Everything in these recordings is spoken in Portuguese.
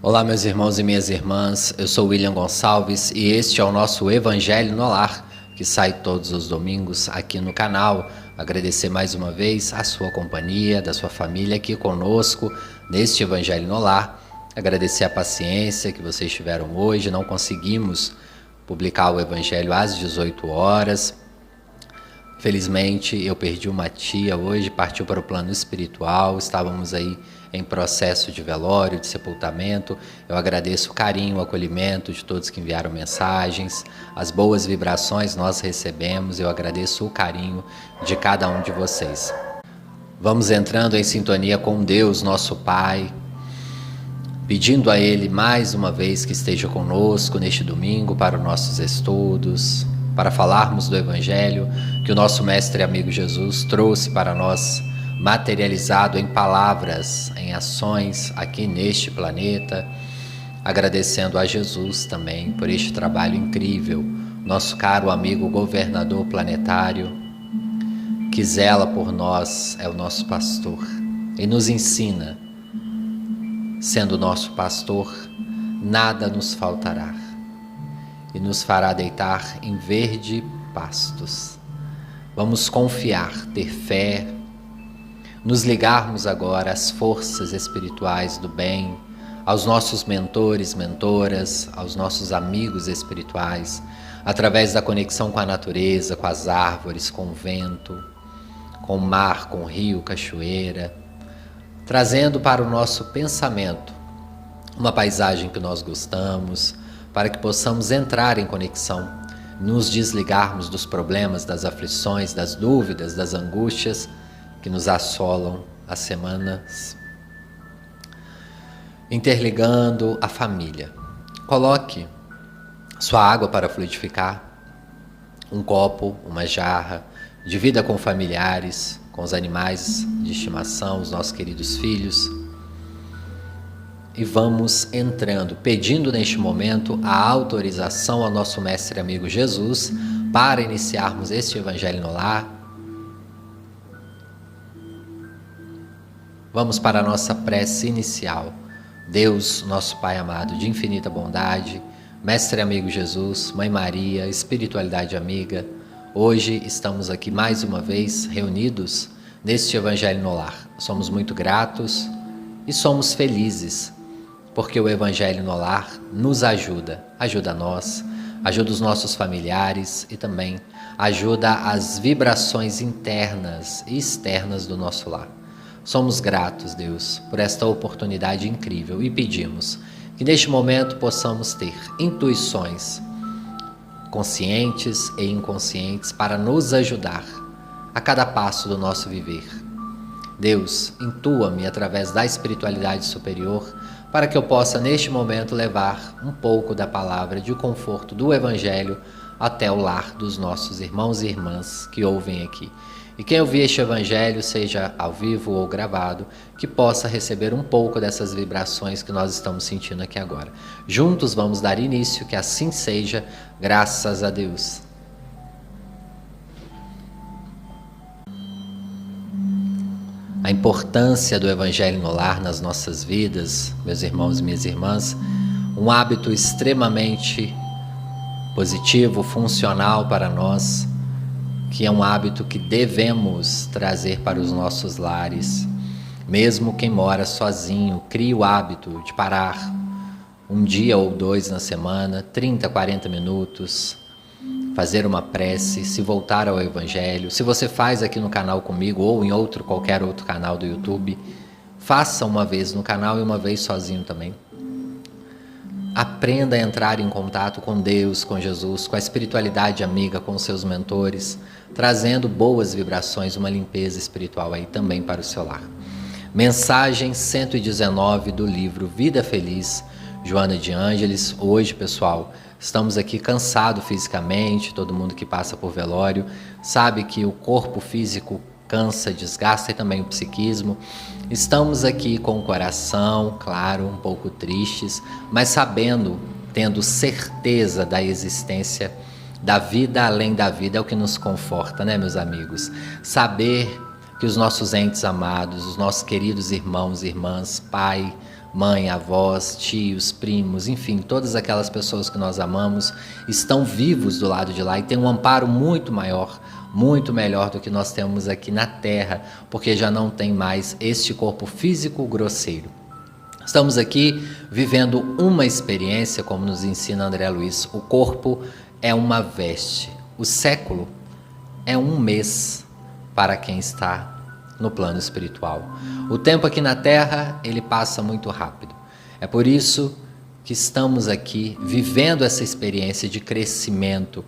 Olá, meus irmãos e minhas irmãs, eu sou William Gonçalves e este é o nosso Evangelho no Lar, que sai todos os domingos aqui no canal. Agradecer mais uma vez a sua companhia, da sua família aqui conosco neste Evangelho no Lar. Agradecer a paciência que vocês tiveram hoje, não conseguimos publicar o Evangelho às 18 horas. Felizmente eu perdi uma tia hoje, partiu para o plano espiritual, estávamos aí em processo de velório, de sepultamento. Eu agradeço o carinho, o acolhimento de todos que enviaram mensagens, as boas vibrações nós recebemos, eu agradeço o carinho de cada um de vocês. Vamos entrando em sintonia com Deus, nosso Pai, pedindo a Ele mais uma vez que esteja conosco neste domingo para os nossos estudos, para falarmos do Evangelho que o nosso Mestre e amigo Jesus trouxe para nós, materializado em palavras, em ações aqui neste planeta, agradecendo a Jesus também por este trabalho incrível, nosso caro amigo governador planetário, que zela por nós, é o nosso pastor e nos ensina, sendo nosso pastor, nada nos faltará e nos fará deitar em verde pastos. Vamos confiar, ter fé, nos ligarmos agora às forças espirituais do bem, aos nossos mentores, mentoras, aos nossos amigos espirituais, através da conexão com a natureza, com as árvores, com o vento, com o mar, com o rio, cachoeira, trazendo para o nosso pensamento uma paisagem que nós gostamos, para que possamos entrar em conexão, nos desligarmos dos problemas, das aflições, das dúvidas, das angústias que nos assolam as semanas, interligando a família. Coloque sua água para fluidificar, um copo, uma jarra, divida com familiares, com os animais de estimação, os nossos queridos filhos, e vamos entrando, pedindo neste momento a autorização ao nosso Mestre amigo Jesus para iniciarmos este Evangelho no Lar. Vamos para a nossa prece inicial. Deus, nosso Pai amado, de infinita bondade, Mestre amigo Jesus, Mãe Maria, Espiritualidade amiga, hoje estamos aqui mais uma vez reunidos neste Evangelho no Lar. Somos muito gratos e somos felizes, porque o Evangelho no Lar nos ajuda a nós, ajuda os nossos familiares e também ajuda as vibrações internas e externas do nosso lar. Somos gratos, Deus, por esta oportunidade incrível e pedimos que neste momento possamos ter intuições conscientes e inconscientes para nos ajudar a cada passo do nosso viver. Deus, intua-me através da espiritualidade superior para que eu possa neste momento levar um pouco da palavra de conforto do Evangelho até o lar dos nossos irmãos e irmãs que ouvem aqui. E quem ouvir este Evangelho, seja ao vivo ou gravado, que possa receber um pouco dessas vibrações que nós estamos sentindo aqui agora. Juntos vamos dar início, que assim seja, graças a Deus. A importância do Evangelho no Lar nas nossas vidas, meus irmãos e minhas irmãs, um hábito extremamente positivo, funcional para nós, que é um hábito que devemos trazer para os nossos lares. Mesmo quem mora sozinho, crie o hábito de parar um dia ou dois na semana, 30, 40 minutos, fazer uma prece, se voltar ao Evangelho. Se você faz aqui no canal comigo ou em qualquer outro canal do YouTube, faça uma vez no canal e uma vez sozinho também. Aprenda a entrar em contato com Deus, com Jesus, com a espiritualidade amiga, com seus mentores, trazendo boas vibrações, uma limpeza espiritual aí também para o seu lar. Mensagem 119 do livro Vida Feliz, Joana de Ângeles. Hoje, pessoal, estamos aqui cansados fisicamente, todo mundo que passa por velório sabe que o corpo físico cansa, desgasta e também o psiquismo. Estamos aqui com o coração, claro, um pouco tristes, mas sabendo, tendo certeza da existência da vida além da vida, é o que nos conforta, né, meus amigos? Saber que os nossos entes amados, os nossos queridos irmãos e irmãs, pai, mãe, avós, tios, primos, enfim, todas aquelas pessoas que nós amamos estão vivos do lado de lá e têm um amparo muito maior, muito melhor do que nós temos aqui na Terra, porque já não tem mais este corpo físico grosseiro. Estamos aqui vivendo uma experiência, como nos ensina André Luiz. O corpo é uma veste, o século é um mês para quem está no plano espiritual. O tempo aqui na Terra, ele passa muito rápido. É por isso que estamos aqui vivendo essa experiência de crescimento,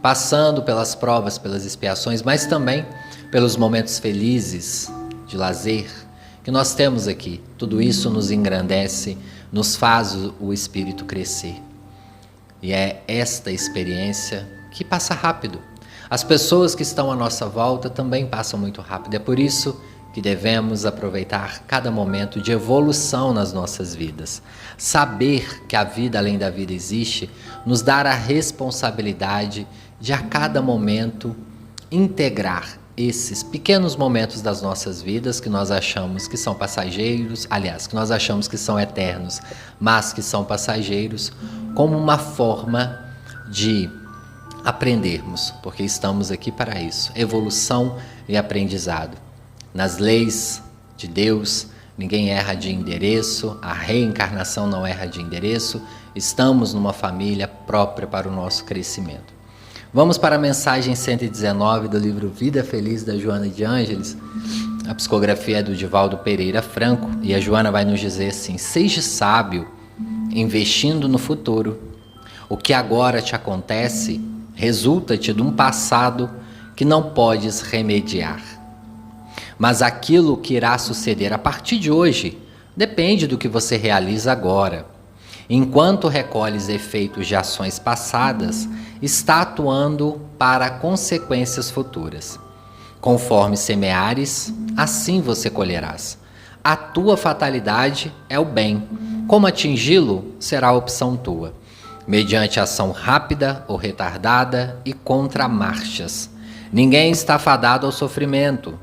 passando pelas provas, pelas expiações, mas também pelos momentos felizes de lazer que nós temos aqui. Tudo isso nos engrandece, nos faz o espírito crescer. E é esta experiência que passa rápido. As pessoas que estão à nossa volta também passam muito rápido. É por isso que devemos aproveitar cada momento de evolução nas nossas vidas. Saber que a vida além da vida existe nos dá a responsabilidade de a cada momento integrar esses pequenos momentos das nossas vidas que nós achamos que são passageiros, aliás, que nós achamos que são eternos, mas que são passageiros, como uma forma de aprendermos, porque estamos aqui para isso, evolução e aprendizado. Nas leis de Deus, ninguém erra de endereço, a reencarnação não erra de endereço, estamos numa família própria para o nosso crescimento. Vamos para a mensagem 119 do livro Vida Feliz, da Joana de Ângeles. A psicografia é do Divaldo Pereira Franco, e a Joana vai nos dizer assim: seja sábio, investindo no futuro. O que agora te acontece resulta-te de um passado que não podes remediar. Mas aquilo que irá suceder a partir de hoje depende do que você realiza agora. Enquanto recolhes efeitos de ações passadas, está atuando para consequências futuras. Conforme semeares, assim você colherás. A tua fatalidade é o bem. Como atingi-lo será a opção tua, mediante ação rápida ou retardada e contramarchas. Ninguém está fadado ao sofrimento.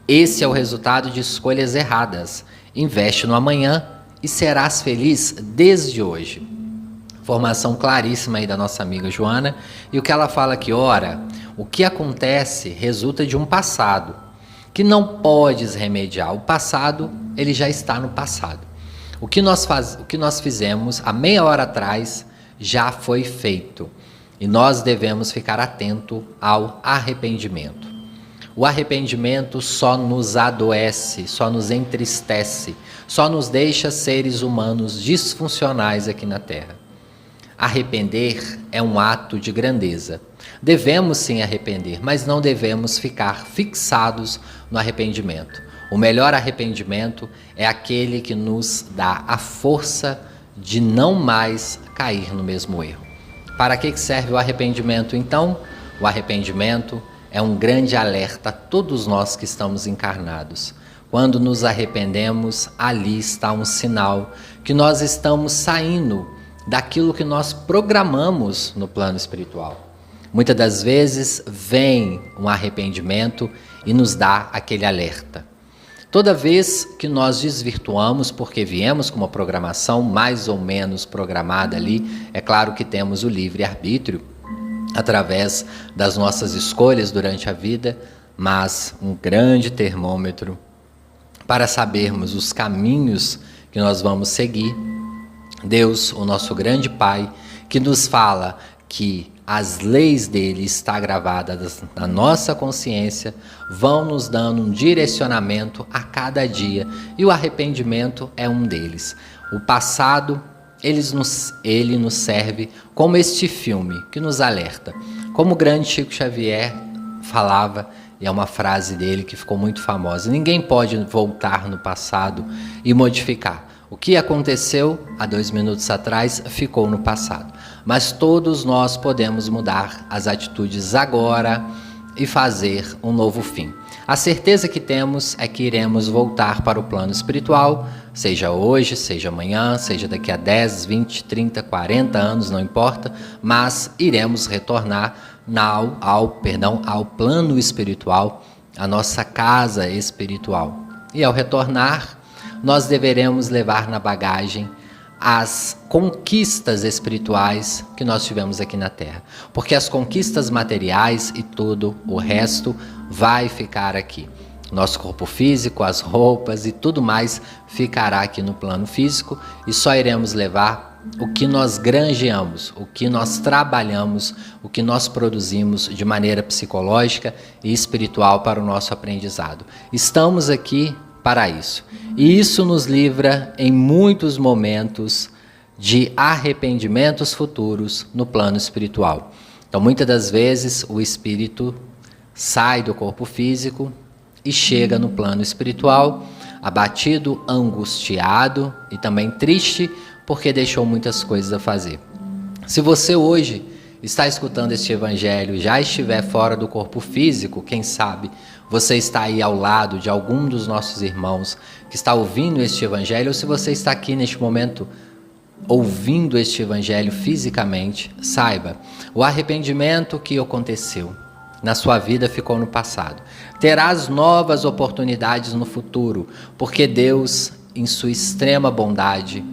Esse é o resultado de escolhas erradas. Investe no amanhã e serás feliz desde hoje. Formação claríssima aí da nossa amiga Joana. E o que ela fala aqui, ora, o que acontece resulta de um passado que não podes remediar. O passado, ele já está no passado. O que nós fizemos há meia hora atrás já foi feito. E nós devemos ficar atento ao arrependimento. O arrependimento só nos adoece, só nos entristece, só nos deixa seres humanos disfuncionais aqui na Terra. Arrepender é um ato de grandeza. Devemos sim arrepender, mas não devemos ficar fixados no arrependimento. O melhor arrependimento é aquele que nos dá a força de não mais cair no mesmo erro. Para que serve o arrependimento, então? O arrependimento é um grande alerta a todos nós que estamos encarnados. Quando nos arrependemos, ali está um sinal que nós estamos saindo daquilo que nós programamos no plano espiritual. Muitas das vezes vem um arrependimento e nos dá aquele alerta. Toda vez que nós desvirtuamos, porque viemos com uma programação mais ou menos programada ali, é claro que temos o livre-arbítrio, através das nossas escolhas durante a vida, mas um grande termômetro para sabermos os caminhos que nós vamos seguir. Deus, o nosso grande Pai, que nos fala que as leis dele estão gravadas na nossa consciência, vão nos dando um direcionamento a cada dia, e o arrependimento é um deles. O passado, ele nos serve como este filme que nos alerta. Como o grande Chico Xavier falava, e é uma frase dele que ficou muito famosa: ninguém pode voltar no passado e modificar. O que aconteceu há 2 minutos atrás ficou no passado. Mas todos nós podemos mudar as atitudes agora e fazer um novo fim. A certeza que temos é que iremos voltar para o plano espiritual, seja hoje, seja amanhã, seja daqui a 10, 20, 30, 40 anos, não importa, mas iremos retornar ao plano espiritual, a nossa casa espiritual. E ao retornar, nós deveremos levar na bagagem as conquistas espirituais que nós tivemos aqui na Terra. Porque as conquistas materiais e tudo o resto vai ficar aqui. Nosso corpo físico, as roupas e tudo mais ficará aqui no plano físico e só iremos levar o que nós granjeamos, o que nós trabalhamos, o que nós produzimos de maneira psicológica e espiritual para o nosso aprendizado. Estamos aqui para isso. E isso nos livra em muitos momentos de arrependimentos futuros no plano espiritual. Então, muitas das vezes, o espírito sai do corpo físico e chega no plano espiritual, abatido, angustiado e também triste, porque deixou muitas coisas a fazer. Se você hoje está escutando este evangelho e já estiver fora do corpo físico, quem sabe você está aí ao lado de algum dos nossos irmãos que está ouvindo este evangelho, ou se você está aqui neste momento ouvindo este evangelho fisicamente, saiba, o arrependimento que aconteceu na sua vida ficou no passado. Terás novas oportunidades no futuro, porque Deus, em sua extrema bondade,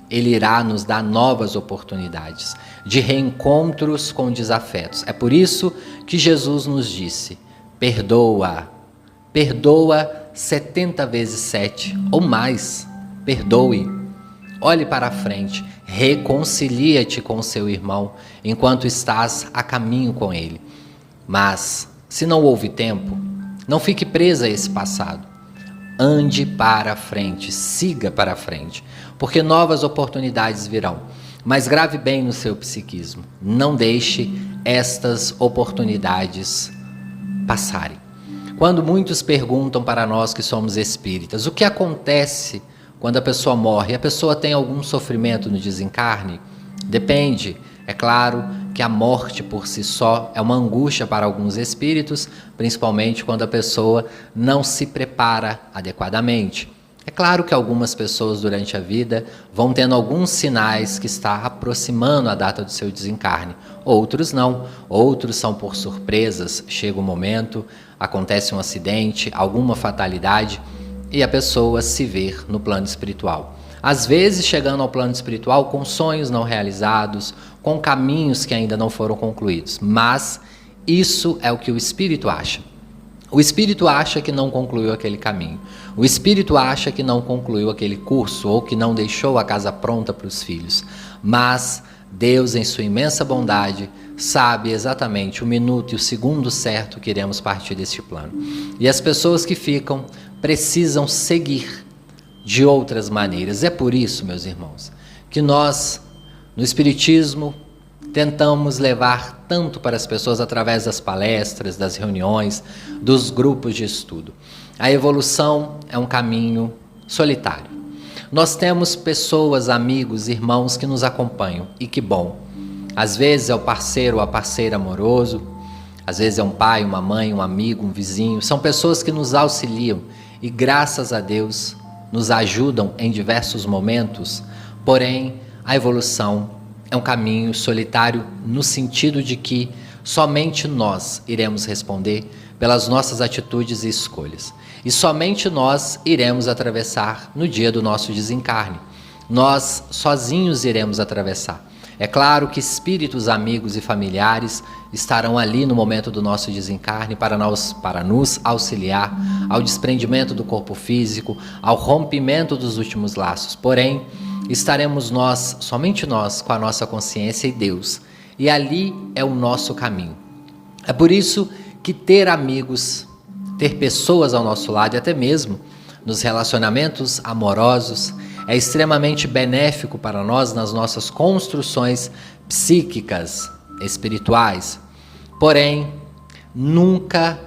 Ele irá nos dar novas oportunidades de reencontros com desafetos. É por isso que Jesus nos disse: perdoa 70 vezes 7 ou mais, perdoe. Olhe para a frente, reconcilia-te com seu irmão enquanto estás a caminho com ele. Mas, se não houve tempo, não fique presa a esse passado. Ande para frente, siga para frente, porque novas oportunidades virão. Mas grave bem no seu psiquismo, não deixe estas oportunidades passarem. Quando muitos perguntam para nós que somos espíritas, o que acontece quando a pessoa morre? A pessoa tem algum sofrimento no desencarne? Depende. É claro que a morte por si só é uma angústia para alguns espíritos, principalmente quando a pessoa não se prepara adequadamente. É claro que algumas pessoas durante a vida vão tendo alguns sinais que está aproximando a data do seu desencarne. Outros não. Outros são por surpresas. Chega um momento, acontece um acidente, alguma fatalidade e a pessoa se vê no plano espiritual. Às vezes chegando ao plano espiritual com sonhos não realizados, com caminhos que ainda não foram concluídos. Mas isso é o que o espírito acha. O espírito acha que não concluiu aquele caminho. O espírito acha que não concluiu aquele curso ou que não deixou a casa pronta para os filhos. Mas Deus, em sua imensa bondade, sabe exatamente o minuto e o segundo certo que iremos partir deste plano. E as pessoas que ficam precisam seguir de outras maneiras. É por isso, meus irmãos, que nós, no Espiritismo, tentamos levar tanto para as pessoas através das palestras, das reuniões, dos grupos de estudo. A evolução é um caminho solitário. Nós temos pessoas, amigos, irmãos que nos acompanham, e que bom. Às vezes é o parceiro ou a parceira amoroso, às vezes é um pai, uma mãe, um amigo, um vizinho. São pessoas que nos auxiliam e, graças a Deus, nos ajudam em diversos momentos. Porém, a evolução é um caminho solitário no sentido de que somente nós iremos responder pelas nossas atitudes e escolhas. E somente nós iremos atravessar no dia do nosso desencarne. Nós sozinhos iremos atravessar. É claro que espíritos, amigos e familiares estarão ali no momento do nosso desencarne para nos auxiliar ao desprendimento do corpo físico, ao rompimento dos últimos laços. Porém, estaremos nós, somente nós, com a nossa consciência e Deus. E ali é o nosso caminho. É por isso que ter amigos, ter pessoas ao nosso lado e até mesmo nos relacionamentos amorosos é extremamente benéfico para nós nas nossas construções psíquicas, espirituais. Porém, nunca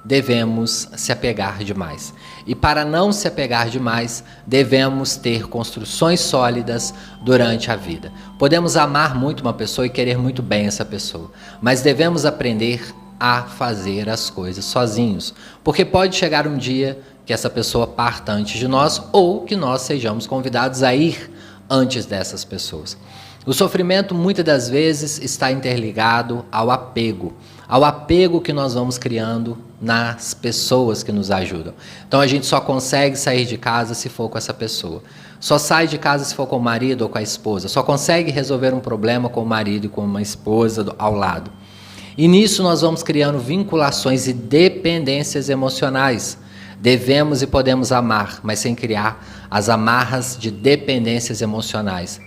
devemos se apegar demais. E para não se apegar demais, devemos ter construções sólidas durante a vida. Podemos amar muito uma pessoa e querer muito bem essa pessoa, mas devemos aprender a fazer as coisas sozinhos, porque pode chegar um dia que essa pessoa parta antes de nós ou que nós sejamos convidados a ir antes dessas pessoas. O sofrimento muitas das vezes está interligado ao apego que nós vamos criando nas pessoas que nos ajudam. Então a gente só consegue sair de casa se for com essa pessoa. Só sai de casa se for com o marido ou com a esposa. Só consegue resolver um problema com o marido e com uma esposa ao lado. E nisso nós vamos criando vinculações e dependências emocionais. Devemos e podemos amar, mas sem criar as amarras de dependências emocionais.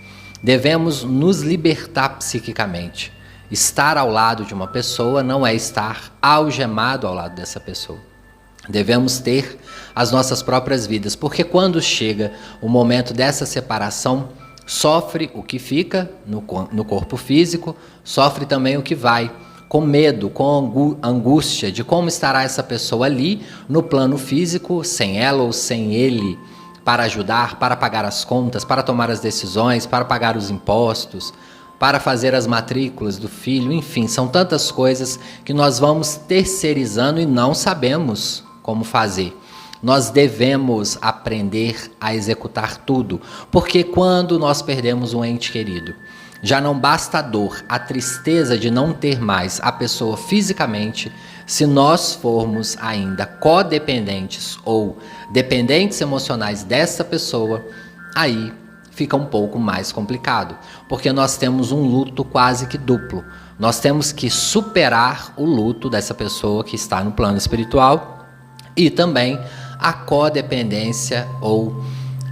Devemos nos libertar psiquicamente. Estar ao lado de uma pessoa não é estar algemado ao lado dessa pessoa. Devemos ter as nossas próprias vidas, porque quando chega o momento dessa separação, sofre o que fica no corpo físico, sofre também o que vai, com medo, com angústia de como estará essa pessoa ali no plano físico, sem ela ou sem ele, para ajudar, para pagar as contas, para tomar as decisões, para pagar os impostos, para fazer as matrículas do filho, enfim, são tantas coisas que nós vamos terceirizando e não sabemos como fazer. Nós devemos aprender a executar tudo, porque quando nós perdemos um ente querido, já não basta a dor, a tristeza de não ter mais a pessoa fisicamente. Se nós formos ainda codependentes ou dependentes emocionais dessa pessoa, aí fica um pouco mais complicado, porque nós temos um luto quase que duplo. Nós temos que superar o luto dessa pessoa que está no plano espiritual e também a codependência ou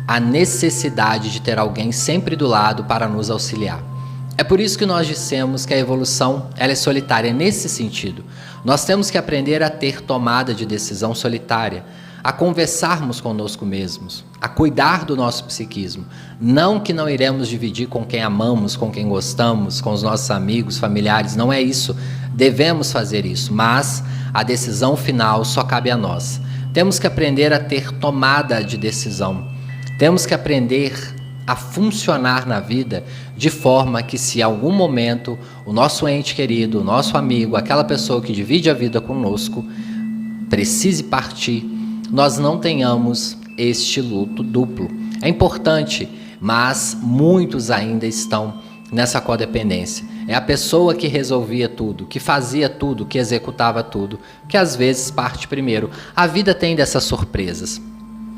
a necessidade de ter alguém sempre do lado para nos auxiliar. É por isso que nós dissemos que a evolução ela é solitária nesse sentido. Nós temos que aprender a ter tomada de decisão solitária, a conversarmos conosco mesmos, a cuidar do nosso psiquismo. Não que não iremos dividir com quem amamos, com quem gostamos, com os nossos amigos, familiares, não é isso. Devemos fazer isso, mas a decisão final só cabe a nós. Temos que aprender a ter tomada de decisão. Temos que aprender a funcionar na vida de forma que, se em algum momento o nosso ente querido, o nosso amigo, aquela pessoa que divide a vida conosco precise partir, nós não tenhamos este luto duplo. É importante, mas muitos ainda estão nessa codependência. É a pessoa que resolvia tudo, que fazia tudo, que executava tudo, que às vezes parte primeiro. A vida tem dessas surpresas.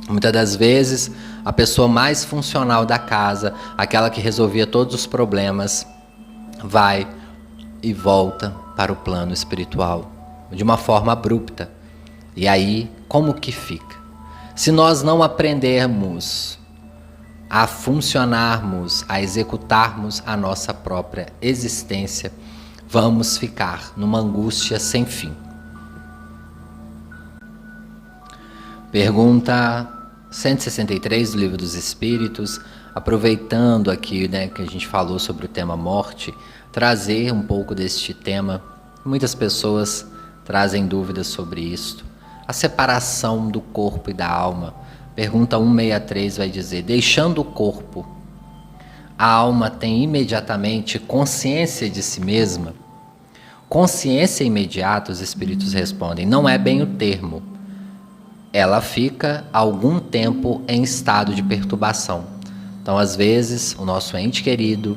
Muitas das vezes, a pessoa mais funcional da casa, aquela que resolvia todos os problemas, vai e volta para o plano espiritual, de uma forma abrupta. E aí, como que fica? Se nós não aprendermos a funcionarmos, a executarmos a nossa própria existência, vamos ficar numa angústia sem fim. Pergunta 163 do Livro dos Espíritos, aproveitando aqui, que a gente falou sobre o tema morte, trazer um pouco deste tema. Muitas pessoas trazem dúvidas sobre isto. A separação do corpo e da alma. Pergunta 163 vai dizer: deixando o corpo, a alma tem imediatamente consciência de si mesma? Consciência imediata, os espíritos respondem, não é bem o termo. Ela fica algum tempo em estado de perturbação. Então, às vezes, o nosso ente querido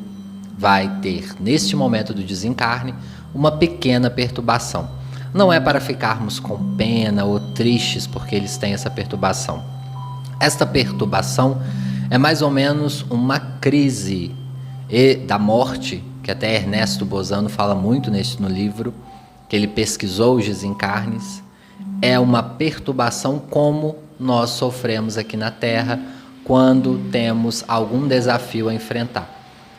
vai ter, neste momento do desencarne, uma pequena perturbação. Não é para ficarmos com pena ou tristes porque eles têm essa perturbação. Esta perturbação é mais ou menos uma crise da morte, que até Ernesto Bozano fala muito no livro, que ele pesquisou os desencarnes. É uma perturbação como nós sofremos aqui na Terra quando temos algum desafio a enfrentar.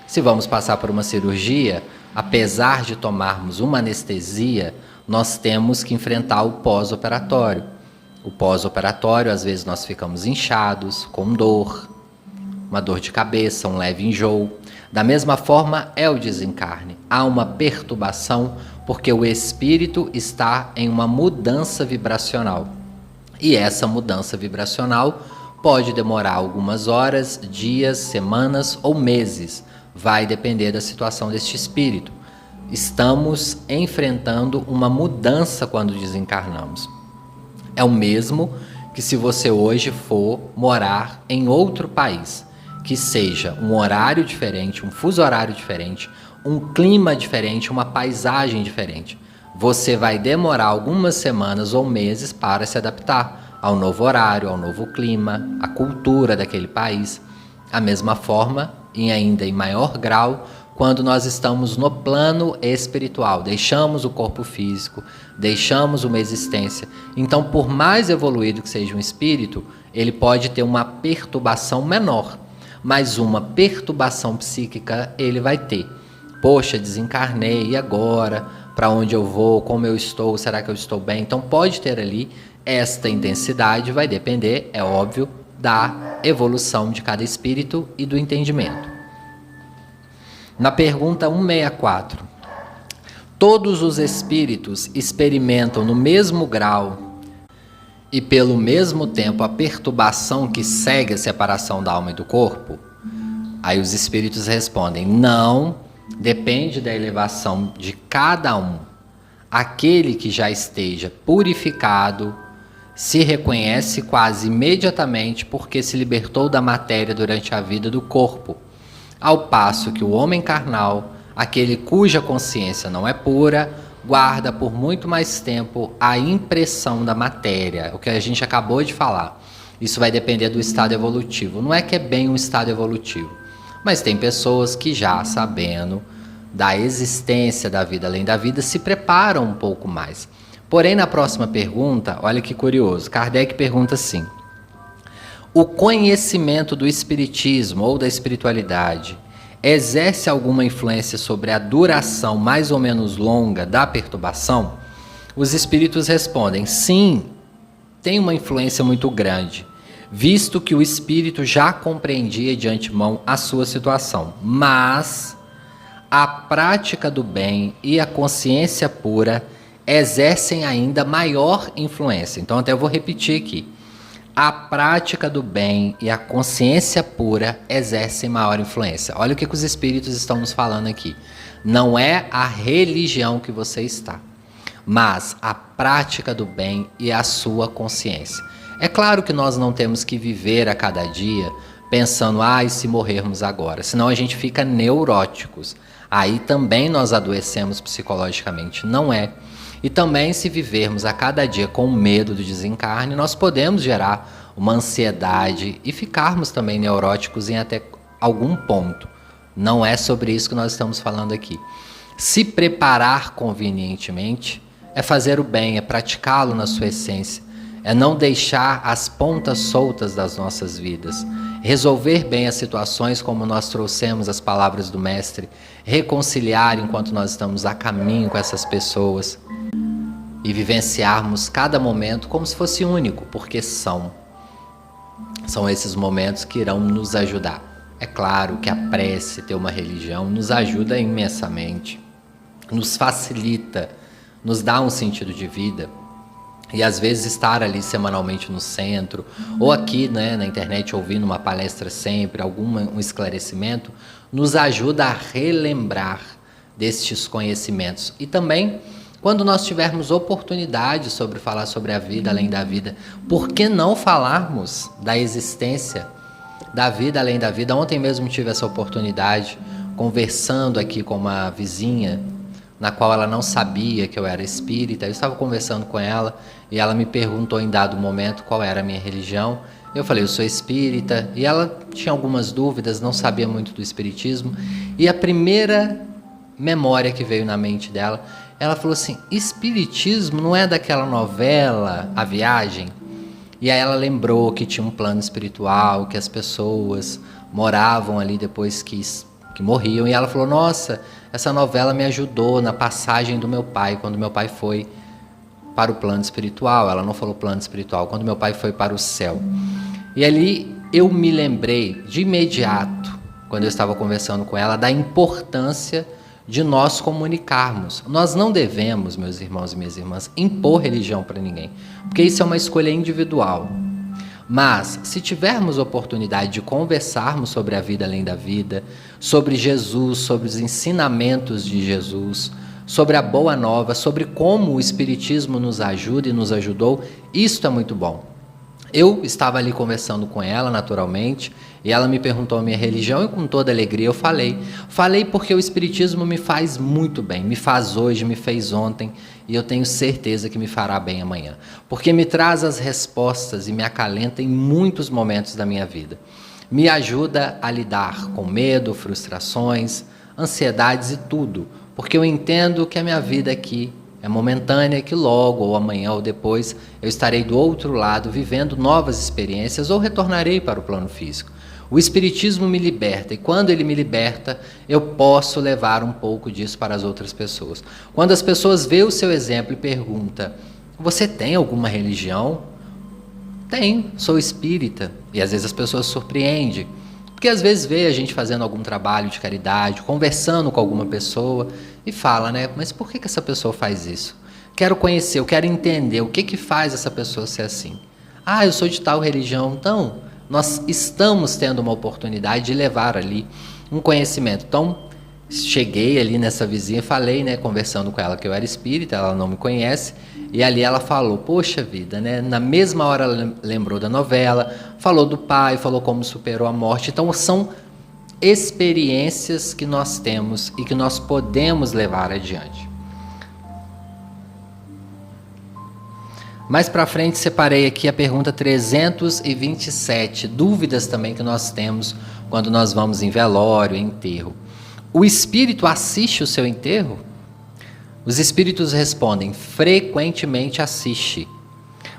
Se vamos passar por uma cirurgia, apesar de tomarmos uma anestesia, nós temos que enfrentar o pós-operatório. O pós-operatório, às vezes nós ficamos inchados, com dor, uma dor de cabeça, um leve enjoo. Da mesma forma é o desencarne. Há uma perturbação porque o espírito está em uma mudança vibracional. E essa mudança vibracional pode demorar algumas horas, dias, semanas ou meses. Vai depender da situação deste espírito. Estamos enfrentando uma mudança quando desencarnamos. É o mesmo que se você hoje for morar em outro país. que seja um horário diferente, um fuso horário diferente, um clima diferente, uma paisagem diferente. Você vai demorar algumas semanas ou meses para se adaptar ao novo horário, ao novo clima, à cultura daquele país. A mesma forma, e ainda em maior grau, quando nós estamos no plano espiritual, deixamos o corpo físico, deixamos uma existência. Então, por mais evoluído que seja um espírito, ele pode ter uma perturbação menor, mas uma perturbação psíquica ele vai ter. Poxa, desencarnei, e agora? Para onde eu vou? Como eu estou? Será que eu estou bem? Então pode ter ali esta intensidade, vai depender, é óbvio, da evolução de cada espírito e do entendimento. Na pergunta 164, todos os espíritos experimentam no mesmo grau e pelo mesmo tempo a perturbação que segue a separação da alma e do corpo? Aí os espíritos respondem, não, depende da elevação de cada um. Aquele que já esteja purificado se reconhece quase imediatamente porque se libertou da matéria durante a vida do corpo, ao passo que o homem carnal, aquele cuja consciência não é pura, guarda por muito mais tempo a impressão da matéria, o que a gente acabou de falar. Isso vai depender do estado evolutivo. Não é que é bem um estado evolutivo, mas tem pessoas que já sabendo da existência da vida além da vida se preparam um pouco mais. Porém, na próxima pergunta, olha que curioso, Kardec pergunta assim: o conhecimento do espiritismo ou da espiritualidade exerce alguma influência sobre a duração mais ou menos longa da perturbação? Os espíritos respondem, sim, tem uma influência muito grande, visto que o espírito já compreendia de antemão a sua situação, mas a prática do bem e a consciência pura exercem ainda maior influência. Então até eu vou repetir aqui. A prática do bem e a consciência pura exercem maior influência. Olha o que os espíritos estão nos falando aqui. Não é a religião que você está, mas a prática do bem e a sua consciência. É claro que nós não temos que viver a cada dia pensando, e se morrermos agora? Senão a gente fica neuróticos. Aí também nós adoecemos psicologicamente. Não é. E também, se vivermos a cada dia com medo do desencarne, nós podemos gerar uma ansiedade e ficarmos também neuróticos em até algum ponto. Não é sobre isso que nós estamos falando aqui. Se preparar convenientemente é fazer o bem, é praticá-lo na sua essência, é não deixar as pontas soltas das nossas vidas, resolver bem as situações como nós trouxemos as palavras do Mestre, reconciliar enquanto nós estamos a caminho com essas pessoas, e vivenciarmos cada momento como se fosse único, porque são esses momentos que irão nos ajudar. É claro que a prece, ter uma religião, nos ajuda imensamente, nos facilita, nos dá um sentido de vida, e às vezes estar ali semanalmente no centro, ou aqui, na internet ouvindo uma palestra sempre, um esclarecimento, nos ajuda a relembrar destes conhecimentos. E também, quando nós tivermos oportunidade sobre falar sobre a vida além da vida, por que não falarmos da existência da vida além da vida? Ontem mesmo tive essa oportunidade, conversando aqui com uma vizinha, na qual ela não sabia que eu era espírita. Eu estava conversando com ela e ela me perguntou em dado momento qual era a minha religião. Eu falei, eu sou espírita, e ela tinha algumas dúvidas, não sabia muito do espiritismo, e a primeira memória que veio na mente dela, ela falou assim, espiritismo não é daquela novela A Viagem? E aí ela lembrou que tinha um plano espiritual, que as pessoas moravam ali depois que morriam, e ela falou, nossa, essa novela me ajudou na passagem do meu pai, quando meu pai foi para o plano espiritual. Ela não falou plano espiritual, quando meu pai foi para o céu. E ali eu me lembrei de imediato, quando eu estava conversando com ela, da importância de nós comunicarmos. Nós não devemos, meus irmãos e minhas irmãs, impor religião para ninguém, porque isso é uma escolha individual. Mas, se tivermos oportunidade de conversarmos sobre a vida além da vida, sobre Jesus, sobre os ensinamentos de Jesus, sobre a boa nova, sobre como o Espiritismo nos ajuda e nos ajudou, isto é muito bom. Eu estava ali conversando com ela naturalmente e ela me perguntou a minha religião e com toda alegria eu falei. Falei porque o Espiritismo me faz muito bem, me faz hoje, me fez ontem e eu tenho certeza que me fará bem amanhã. Porque me traz as respostas e me acalenta em muitos momentos da minha vida. Me ajuda a lidar com medo, frustrações, ansiedades e tudo, porque eu entendo que a minha vida aqui é momentânea, que logo, ou amanhã ou depois, eu estarei do outro lado vivendo novas experiências ou retornarei para o plano físico. O Espiritismo me liberta e quando ele me liberta, eu posso levar um pouco disso para as outras pessoas. Quando as pessoas veem o seu exemplo e perguntam: você tem alguma religião? Tenho, sou espírita. E às vezes as pessoas surpreendem, porque às vezes vê a gente fazendo algum trabalho de caridade, conversando com alguma pessoa e fala, né? Mas por que essa pessoa faz isso? Quero conhecer, eu quero entender o que faz essa pessoa ser assim. Ah, eu sou de tal religião. Então, nós estamos tendo uma oportunidade de levar ali um conhecimento. Então, cheguei ali nessa vizinha, falei, né, conversando com ela que eu era espírita, ela não me conhece, e ali ela falou, poxa vida, né, na mesma hora ela lembrou da novela, falou do pai, falou como superou a morte. Então são experiências que nós temos e que nós podemos levar adiante. Mais para frente separei aqui a pergunta 327, dúvidas também que nós temos quando nós vamos em velório, em enterro. O espírito assiste o seu enterro? Os espíritos respondem, frequentemente assiste,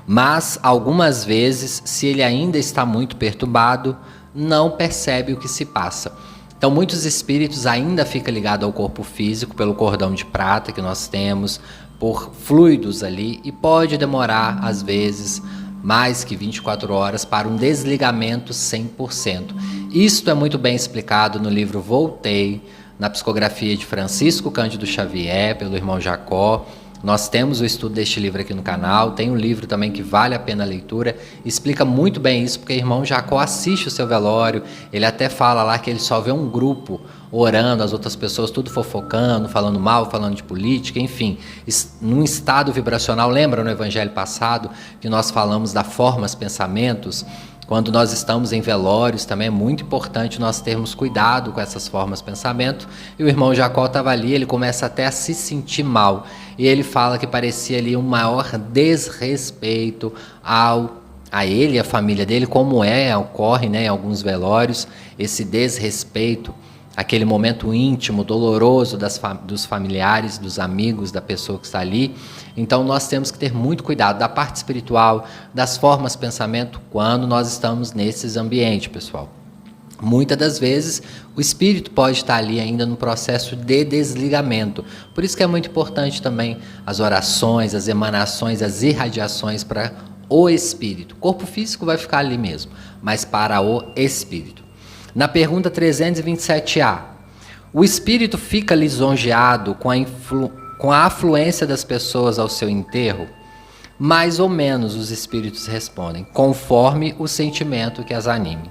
mas algumas vezes, se ele ainda está muito perturbado, não percebe o que se passa. Então muitos espíritos ainda ficam ligados ao corpo físico pelo cordão de prata que nós temos, por fluidos ali, e pode demorar às vezes mais que 24 horas para um desligamento 100%. Isto é muito bem explicado no livro Voltei, na psicografia de Francisco Cândido Xavier, pelo irmão Jacó. Nós temos o estudo deste livro aqui no canal, tem um livro também que vale a pena a leitura, explica muito bem isso, porque o irmão Jacó assiste o seu velório, ele até fala lá que ele só vê um grupo orando, as outras pessoas tudo fofocando, falando mal, falando de política, enfim, num estado vibracional. Lembra no evangelho passado que nós falamos da formas, pensamentos? Quando nós estamos em velórios, também é muito importante nós termos cuidado com essas formas de pensamento. E o irmão Jacó estava ali, ele começa até a se sentir mal. E ele fala que parecia ali um maior desrespeito a ele e a família dele, como ocorre, né, em alguns velórios, esse desrespeito, aquele momento íntimo, doloroso dos familiares, dos amigos, da pessoa que está ali. Então nós temos que ter muito cuidado da parte espiritual, das formas de pensamento, quando nós estamos nesses ambientes, pessoal. Muitas das vezes o espírito pode estar ali ainda no processo de desligamento. Por isso que é muito importante também as orações, as emanações, as irradiações para o espírito. O corpo físico vai ficar ali mesmo, mas para o espírito. Na pergunta 327A, o espírito fica lisonjeado com a afluência das pessoas ao seu enterro? Mais ou menos, os espíritos respondem, conforme o sentimento que as anime.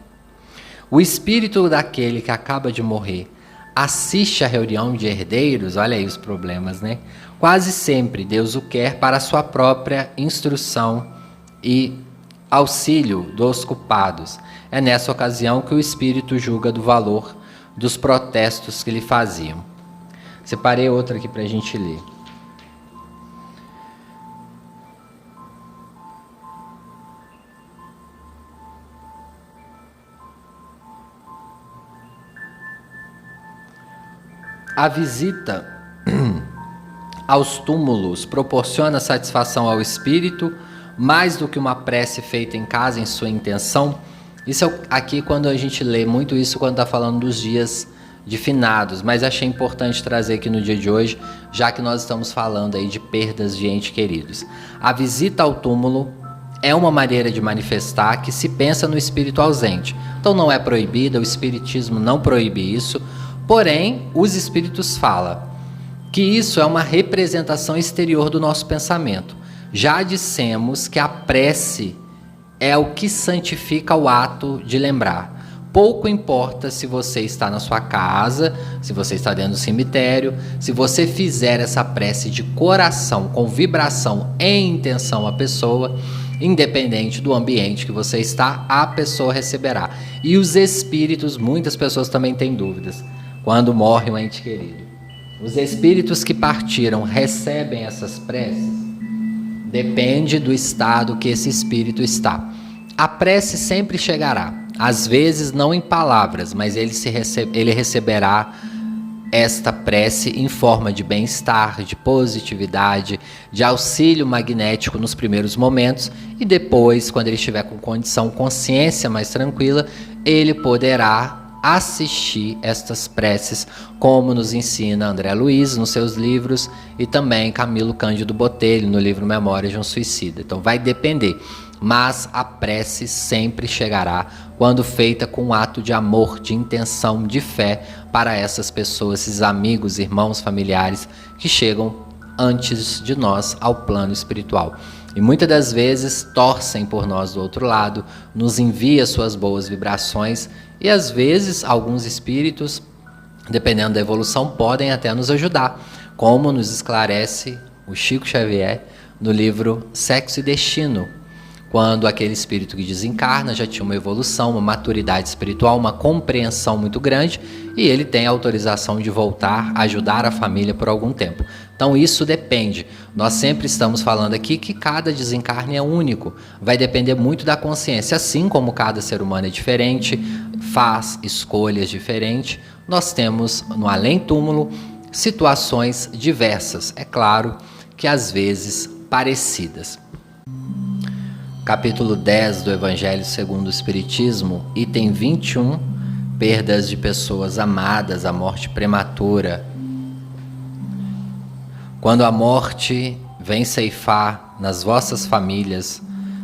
O espírito daquele que acaba de morrer assiste à reunião de herdeiros? Olha aí os problemas, né? Quase sempre Deus o quer para a sua própria instrução e auxílio dos culpados. É nessa ocasião que o espírito julga do valor dos protestos que lhe faziam. Separei outra aqui para a gente ler. A visita aos túmulos proporciona satisfação ao espírito mais do que uma prece feita em casa em sua intenção? Isso é aqui quando a gente lê muito isso quando está falando dos dias de finados, mas achei importante trazer aqui no dia de hoje, já que nós estamos falando aí de perdas de entes queridos. A visita ao túmulo é uma maneira de manifestar que se pensa no espírito ausente. Então não é proibida, o espiritismo não proíbe isso, porém os espíritos falam que isso é uma representação exterior do nosso pensamento. Já dissemos que a prece é o que santifica o ato de lembrar. Pouco importa se você está na sua casa, se você está dentro do cemitério, se você fizer essa prece de coração, com vibração em intenção à pessoa, independente do ambiente que você está, a pessoa receberá. E os espíritos, muitas pessoas também têm dúvidas, quando morre um ente querido. Os espíritos que partiram recebem essas preces? Depende do estado que esse espírito está. A prece sempre chegará, às vezes não em palavras, mas ele receberá esta prece em forma de bem-estar, de positividade, de auxílio magnético nos primeiros momentos, e depois, quando ele estiver com condição, consciência mais tranquila, ele poderá assistir estas preces, como nos ensina André Luiz nos seus livros, e também Camilo Cândido Botelho no livro Memórias de um Suicida. Então vai depender, mas a prece sempre chegará quando feita com um ato de amor, de intenção, de fé para essas pessoas, esses amigos, irmãos, familiares que chegam antes de nós ao plano espiritual. E muitas das vezes torcem por nós do outro lado, nos envia suas boas vibrações, e às vezes alguns espíritos, dependendo da evolução, podem até nos ajudar, como nos esclarece o Chico Xavier no livro Sexo e Destino, quando aquele espírito que desencarna já tinha uma evolução, uma maturidade espiritual, uma compreensão muito grande, e ele tem a autorização de voltar a ajudar a família por algum tempo. Então isso depende. Nós sempre estamos falando aqui que cada desencarne é único, vai depender muito da consciência. Assim como cada ser humano é diferente, faz escolhas diferentes, nós temos no além-túmulo situações diversas, é claro que às vezes parecidas. Capítulo 10 do Evangelho segundo o Espiritismo, item 21, perdas de pessoas amadas, a morte prematura. Quando a morte vem ceifar nas vossas famílias,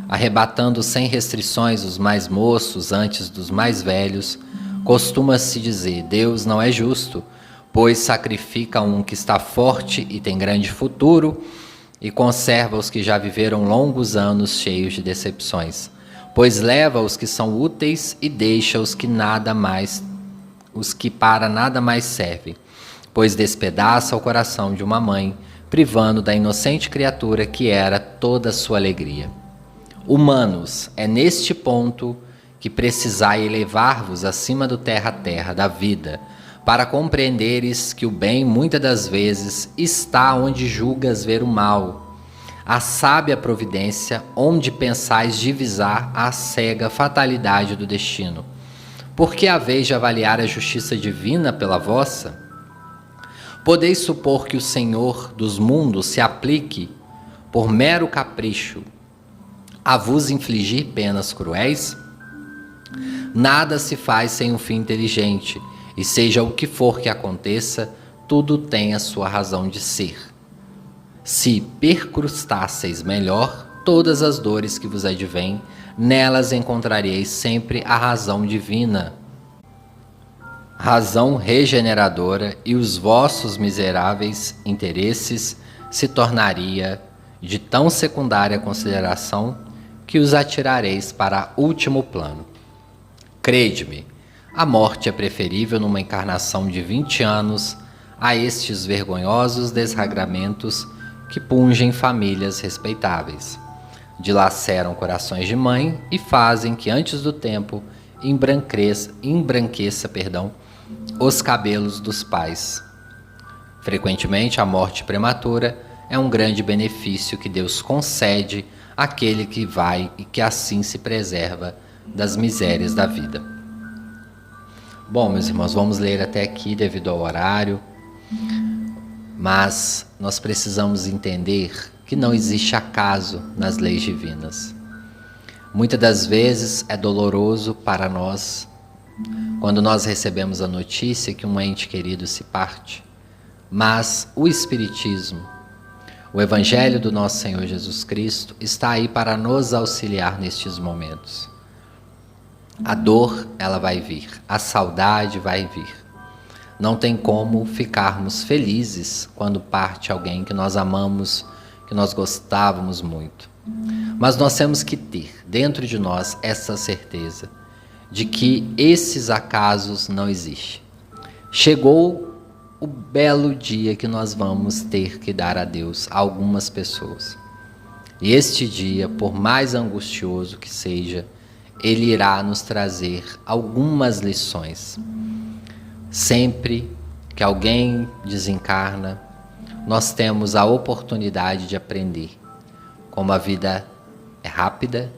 arrebatando sem restrições os mais moços antes dos mais velhos, costuma-se dizer: Deus não é justo, pois sacrifica um que está forte e tem grande futuro, e conserva os que já viveram longos anos cheios de decepções, pois leva os que são úteis e deixa os que para nada mais servem, pois despedaça o coração de uma mãe, privando da inocente criatura que era toda a sua alegria. Humanos, é neste ponto que precisai elevar-vos acima do terra a terra da vida, para compreenderes que o bem, muitas das vezes, está onde julgas ver o mal. A sábia providência, onde pensais divisar a cega fatalidade do destino. Por que haveis de avaliar a justiça divina pela vossa? Podeis supor que o Senhor dos mundos se aplique, por mero capricho, a vos infligir penas cruéis? Nada se faz sem um fim inteligente, e seja o que for que aconteça, tudo tem a sua razão de ser. Se percrustasseis melhor todas as dores que vos advêm, nelas encontrareis sempre a razão divina, razão regeneradora, e os vossos miseráveis interesses se tornaria de tão secundária consideração que os atirareis para último plano. Crede-me, a morte é preferível numa encarnação de 20 anos a estes vergonhosos desregramentos que pungem famílias respeitáveis, dilaceram corações de mãe e fazem que antes do tempo embranqueça os cabelos dos pais. Frequentemente a morte prematura é um grande benefício que Deus concede àquele que vai e que assim se preserva das misérias da vida. Bom, meus irmãos, vamos ler até aqui devido ao horário, mas nós precisamos entender que não existe acaso nas leis divinas. Muitas das vezes é doloroso para nós quando nós recebemos a notícia que um ente querido se parte, mas o Espiritismo, o Evangelho do nosso Senhor Jesus Cristo, está aí para nos auxiliar nestes momentos. A dor, ela vai vir, a saudade vai vir. Não tem como ficarmos felizes quando parte alguém que nós amamos, que nós gostávamos muito. Mas nós temos que ter dentro de nós essa certeza de que esses acasos não existem. Chegou o belo dia que nós vamos ter que dar adeus a algumas pessoas. E este dia, por mais angustioso que seja, ele irá nos trazer algumas lições. Sempre que alguém desencarna, nós temos a oportunidade de aprender como a vida é rápida,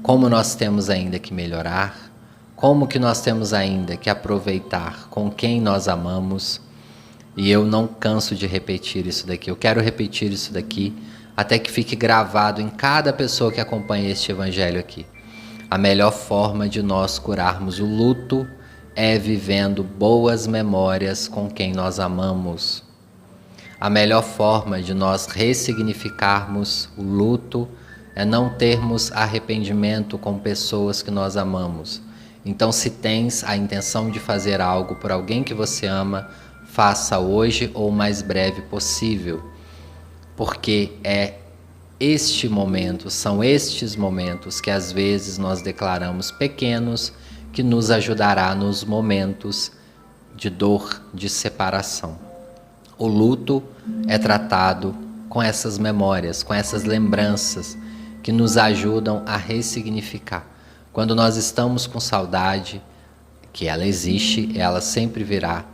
como nós temos ainda que melhorar, como que nós temos ainda que aproveitar com quem nós amamos. E eu não canso de repetir isso daqui, eu quero repetir isso daqui até que fique gravado em cada pessoa que acompanha este evangelho aqui. A melhor forma de nós curarmos o luto é vivendo boas memórias com quem nós amamos. A melhor forma de nós ressignificarmos o luto é não termos arrependimento com pessoas que nós amamos. Então, se tens a intenção de fazer algo por alguém que você ama, faça hoje ou o mais breve possível, porque são estes momentos que às vezes nós declaramos pequenos, que nos ajudará nos momentos de dor, de separação. O luto é tratado com essas memórias, com essas lembranças que nos ajudam a ressignificar. Quando nós estamos com saudade, que ela existe, ela sempre virá,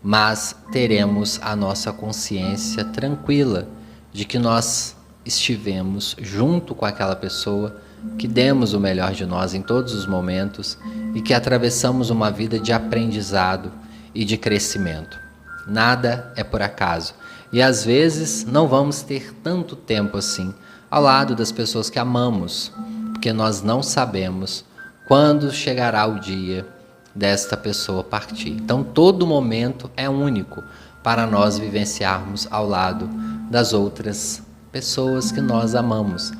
mas teremos a nossa consciência tranquila de que nós estivemos junto com aquela pessoa, que demos o melhor de nós em todos os momentos e que atravessamos uma vida de aprendizado e de crescimento. Nada é por acaso. E às vezes não vamos ter tanto tempo assim ao lado das pessoas que amamos, porque nós não sabemos quando chegará o dia desta pessoa partir. Então todo momento é único para nós vivenciarmos ao lado das outras pessoas que nós amamos.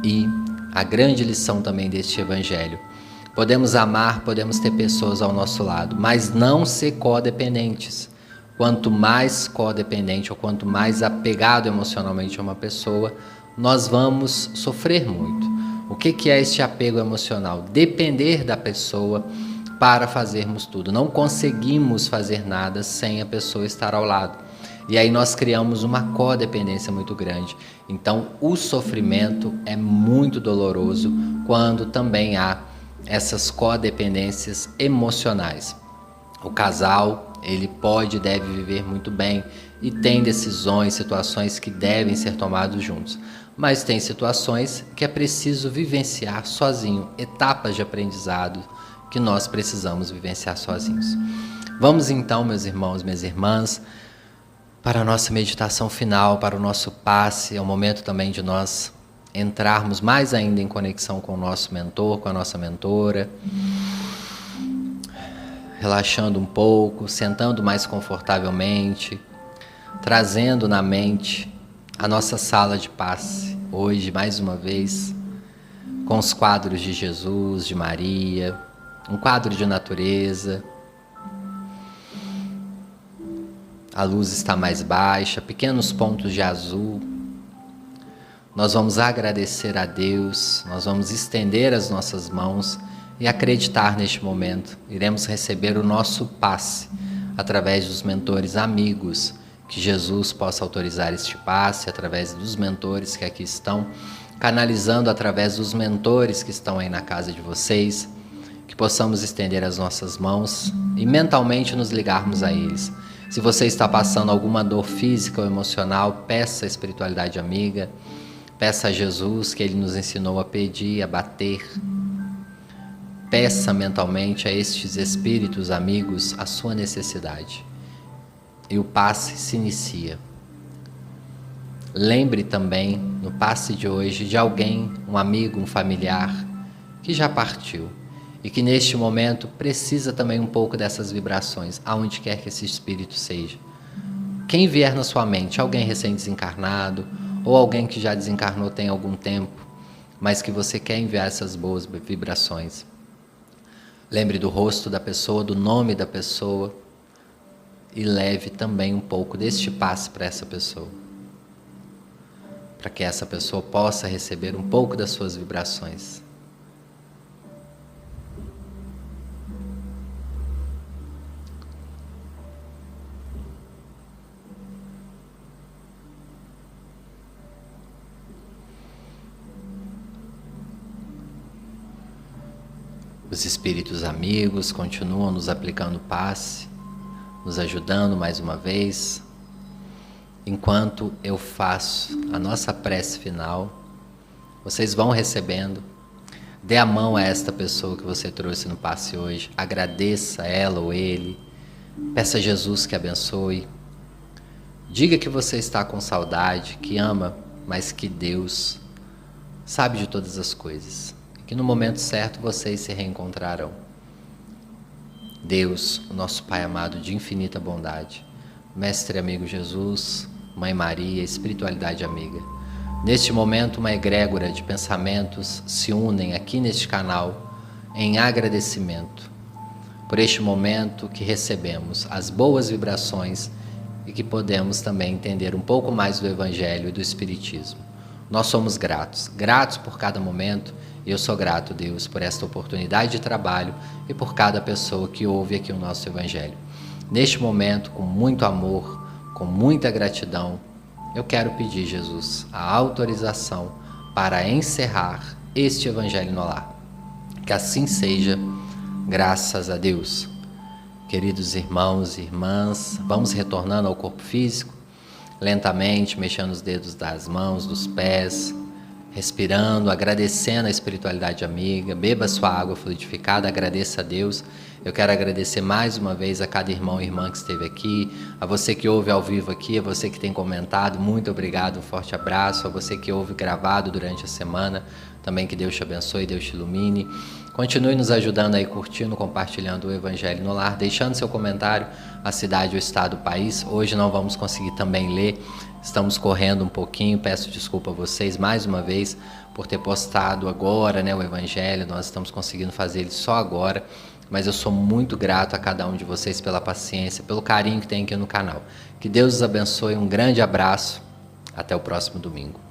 E a grande lição também deste evangelho: podemos amar, podemos ter pessoas ao nosso lado, mas não ser codependentes. Quanto mais codependente ou quanto mais apegado emocionalmente a uma pessoa, nós vamos sofrer muito. O que é este apego emocional? Depender da pessoa para fazermos tudo. Não conseguimos fazer nada sem a pessoa estar ao lado. E aí nós criamos uma codependência muito grande. Então o sofrimento é muito doloroso quando também há essas codependências emocionais. O casal, ele pode e deve viver muito bem e tem decisões, situações que devem ser tomadas juntos. Mas tem situações que é preciso vivenciar sozinho, etapas de aprendizado que nós precisamos vivenciar sozinhos. Vamos então, meus irmãos, minhas irmãs, para a nossa meditação final, para o nosso passe. É o momento também de nós entrarmos mais ainda em conexão com o nosso mentor, com a nossa mentora. Relaxando um pouco, sentando mais confortavelmente, trazendo na mente a nossa sala de passe. Hoje, mais uma vez, com os quadros de Jesus, de Maria, um quadro de natureza. A luz está mais baixa, pequenos pontos de azul. Nós vamos agradecer a Deus, nós vamos estender as nossas mãos e acreditar neste momento. Iremos receber o nosso passe através dos mentores amigos. Que Jesus possa autorizar este passe através dos mentores que aqui estão, canalizando através dos mentores que estão aí na casa de vocês. Que possamos estender as nossas mãos e mentalmente nos ligarmos a eles. Se você está passando alguma dor física ou emocional, peça a espiritualidade amiga, peça a Jesus que Ele nos ensinou a pedir, a bater. Peça mentalmente a estes espíritos amigos a sua necessidade. E o passe se inicia. Lembre também, no passe de hoje, de alguém, um amigo, um familiar, que já partiu e que neste momento precisa também um pouco dessas vibrações, aonde quer que esse espírito seja. Quem vier na sua mente, alguém recém-desencarnado ou alguém que já desencarnou tem algum tempo, mas que você quer enviar essas boas vibrações. Lembre do rosto da pessoa, do nome da pessoa e leve também um pouco deste passe para essa pessoa, para que essa pessoa possa receber um pouco das suas vibrações. Os espíritos amigos continuam nos aplicando passe, nos ajudando mais uma vez. Enquanto eu faço a nossa prece final, vocês vão recebendo. Dê a mão a esta pessoa que você trouxe no passe hoje. Agradeça ela ou ele. Peça a Jesus que abençoe. Diga que você está com saudade, que ama, mas que Deus sabe de todas as coisas. Que no momento certo vocês se reencontrarão. Deus, o nosso Pai amado de infinita bondade, Mestre amigo Jesus, Mãe Maria, espiritualidade amiga, neste momento uma egrégora de pensamentos se unem aqui neste canal em agradecimento por este momento que recebemos as boas vibrações e que podemos também entender um pouco mais do Evangelho e do Espiritismo. Nós somos gratos por cada momento. E eu sou grato, Deus, por esta oportunidade de trabalho e por cada pessoa que ouve aqui o nosso Evangelho. Neste momento, com muito amor, com muita gratidão, eu quero pedir, Jesus, a autorização para encerrar este Evangelho no Lar. Que assim seja, graças a Deus. Queridos irmãos e irmãs, vamos retornando ao corpo físico, lentamente, mexendo os dedos das mãos, dos pés, respirando, agradecendo a espiritualidade amiga. Beba sua água fluidificada, agradeça a Deus. Eu quero agradecer mais uma vez a cada irmão e irmã que esteve aqui, a você que ouve ao vivo aqui, a você que tem comentado, muito obrigado, um forte abraço, a você que ouve gravado durante a semana, também que Deus te abençoe, Deus te ilumine. Continue nos ajudando aí, curtindo, compartilhando o Evangelho no Lar, deixando seu comentário, a cidade, o estado, o país. Hoje não vamos conseguir também ler, estamos correndo um pouquinho, peço desculpa a vocês mais uma vez por ter postado agora, o Evangelho, nós estamos conseguindo fazer ele só agora, mas eu sou muito grato a cada um de vocês pela paciência, pelo carinho que tem aqui no canal. Que Deus os abençoe, um grande abraço, até o próximo domingo.